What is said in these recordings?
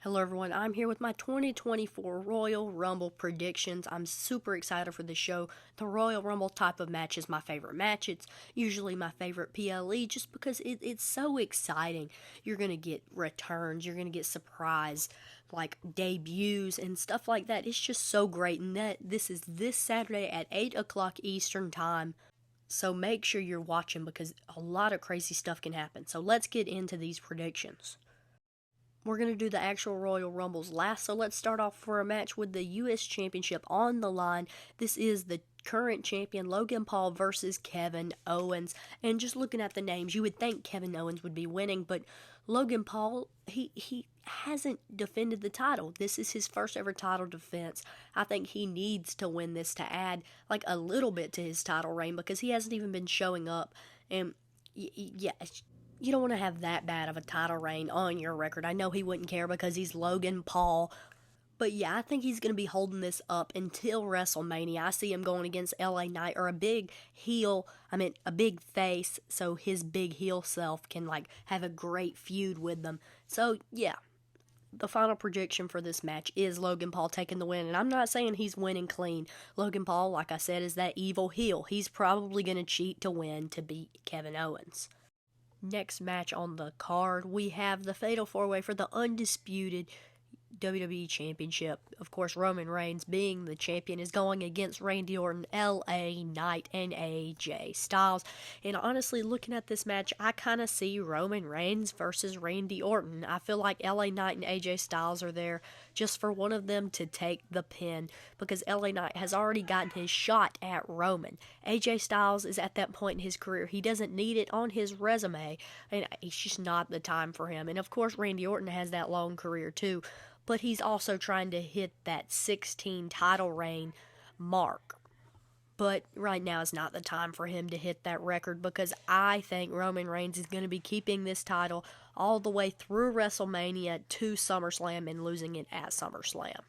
Hello everyone, I'm here with my 2024 Royal Rumble predictions. I'm super excited for this show. The Royal Rumble type of match is my favorite match. It's usually my favorite PLE just because it's so exciting. You're going to get returns, you're going to get surprise, like debuts and stuff like that. It's just so great. And this is this Saturday at 8 o'clock Eastern Time. So make sure you're watching because a lot of crazy stuff can happen. So let's get into these predictions. We're going to do the actual Royal Rumbles last, so let's start off for a match with the U.S. Championship on the line. This is the current champion Logan Paul versus Kevin Owens. And just looking at the names, you would think Kevin Owens would be winning, but Logan Paul, he hasn't defended the title. This is his first ever title defense. I think he needs to win this to add like a little bit to his title reign because he hasn't even been showing up. And yeah, you don't want to have that bad of a title reign on your record. I know he wouldn't care because he's Logan Paul. But yeah, I think he's going to be holding this up until WrestleMania. I see him going against LA Knight or a big heel, a big face, so his big heel self can like have a great feud with them. So yeah, the final prediction for this match is Logan Paul taking the win. And I'm not saying he's winning clean. Logan Paul, like I said, is that evil heel. He's probably going to cheat to win to beat Kevin Owens. Next match on the card, we have the Fatal 4-Way for the undisputed WWE Championship. Of course, Roman Reigns, being the champion, is going against Randy Orton, LA Knight, and AJ Styles. And honestly, looking at this match, I kind of see Roman Reigns versus Randy Orton. I feel like LA Knight and AJ Styles are there just for one of them to take the pin because LA Knight has already gotten his shot at Roman. AJ Styles is at that point in his career. He doesn't need it on his resume, and it's just not the time for him. And of course, Randy Orton has that long career too, but he's also trying to hit that 16 title reign mark. But right now is not the time for him to hit that record because I think Roman Reigns is going to be keeping this title all the way through WrestleMania to SummerSlam and losing it at SummerSlam.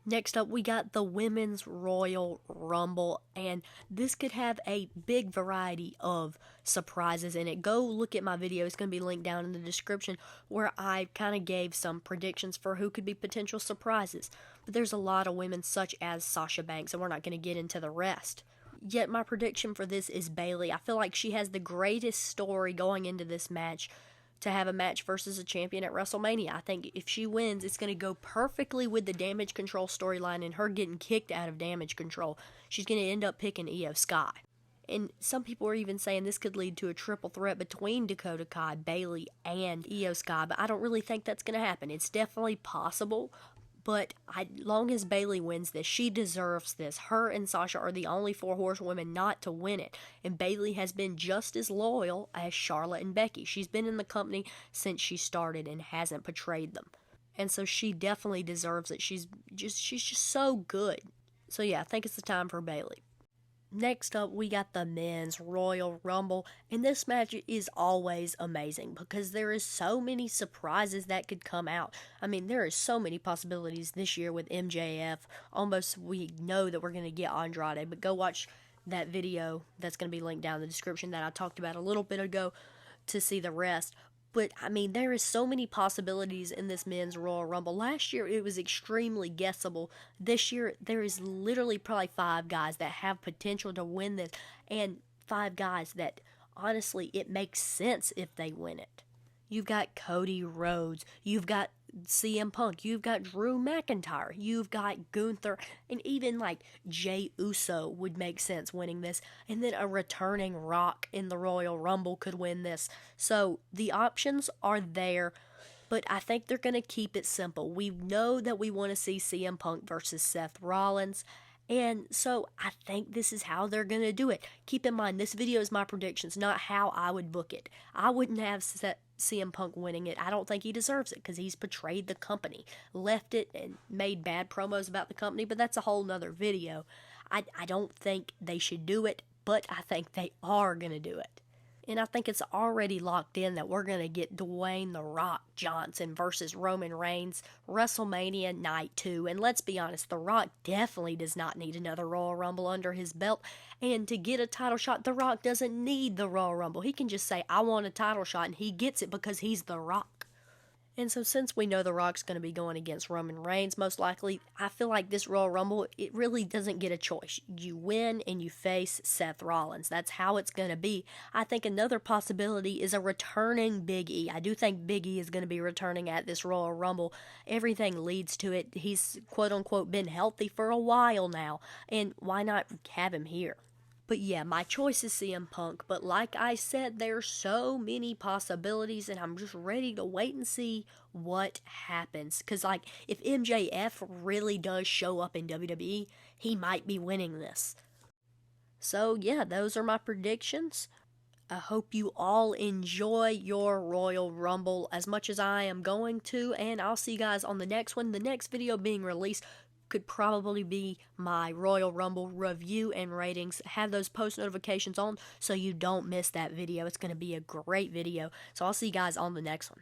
Next up, we got the Women's Royal Rumble, and this could have a big variety of surprises in it. Go look at my video. It's going to be linked down in the description where I kind of gave some predictions for who could be potential surprises. But there's a lot of women such as Sasha Banks, and we're not going to get into the rest. Yet my prediction for this is Bayley. I feel like she has the greatest story going into this match to have a match versus a champion at WrestleMania. I think if she wins, it's going to go perfectly with the Damage Control storyline and her getting kicked out of Damage Control. She's going to end up picking Io Sky. And some people are even saying this could lead to a triple threat between Dakota Kai, Bayley, and Io Sky, but I don't really think that's going to happen. It's definitely possible, but long as Bayley wins this, she deserves this. Her and Sasha are the only four horsewomen not to win it. And Bayley has been just as loyal as Charlotte and Becky. She's been in the company since she started and hasn't betrayed them. And so she definitely deserves it. She's just so good. So yeah, I think it's the time for Bayley. Next up, we got the Men's Royal Rumble, and this match is always amazing because there is so many surprises that could come out. There are so many possibilities this year with MJF. Almost we know that we're going to get Andrade, but go watch that video that's going to be linked down in the description that I talked about a little bit ago to see the rest. But, there is so many possibilities in this Men's Royal Rumble. Last year, it was extremely guessable. This year, there is literally probably 5 guys that have potential to win this. And 5 guys that, honestly, it makes sense if they win it. You've got Cody Rhodes. You've got CM Punk. You've got Drew McIntyre. You've got Gunther. And even like Jey Uso would make sense winning this. And then a returning Rock in the Royal Rumble could win this. So the options are there. But I think they're going to keep it simple. We know that we want to see CM Punk versus Seth Rollins. And so I think this is how they're going to do it. Keep in mind, this video is my predictions, not how I would book it. I wouldn't have CM Punk winning it. I don't think he deserves it because he's betrayed the company, left it, and made bad promos about the company, but that's a whole nother video. I don't think they should do it, but I think they are going to do it. And I think it's already locked in that we're going to get Dwayne "The Rock" Johnson versus Roman Reigns WrestleMania Night 2. And let's be honest, The Rock definitely does not need another Royal Rumble under his belt. And to get a title shot, The Rock doesn't need the Royal Rumble. He can just say, I want a title shot, and he gets it because he's The Rock. And so, since we know The Rock's going to be going against Roman Reigns, most likely, I feel like this Royal Rumble, it really doesn't get a choice. You win and you face Seth Rollins. That's how it's going to be. I think another possibility is a returning Big E. I do think Big E is going to be returning at this Royal Rumble. Everything leads to it. He's quote unquote been healthy for a while now, and why not have him here? But yeah, my choice is CM Punk. But like I said, there's so many possibilities, and I'm just ready to wait and see what happens. Because, like, if MJF really does show up in WWE, he might be winning this. So, yeah, those are my predictions. I hope you all enjoy your Royal Rumble as much as I am going to, and I'll see you guys on the next one. The next video being released could probably be my Royal Rumble review and ratings. Have those post notifications on so you don't miss that video. It's going to be a great video. So I'll see you guys on the next one.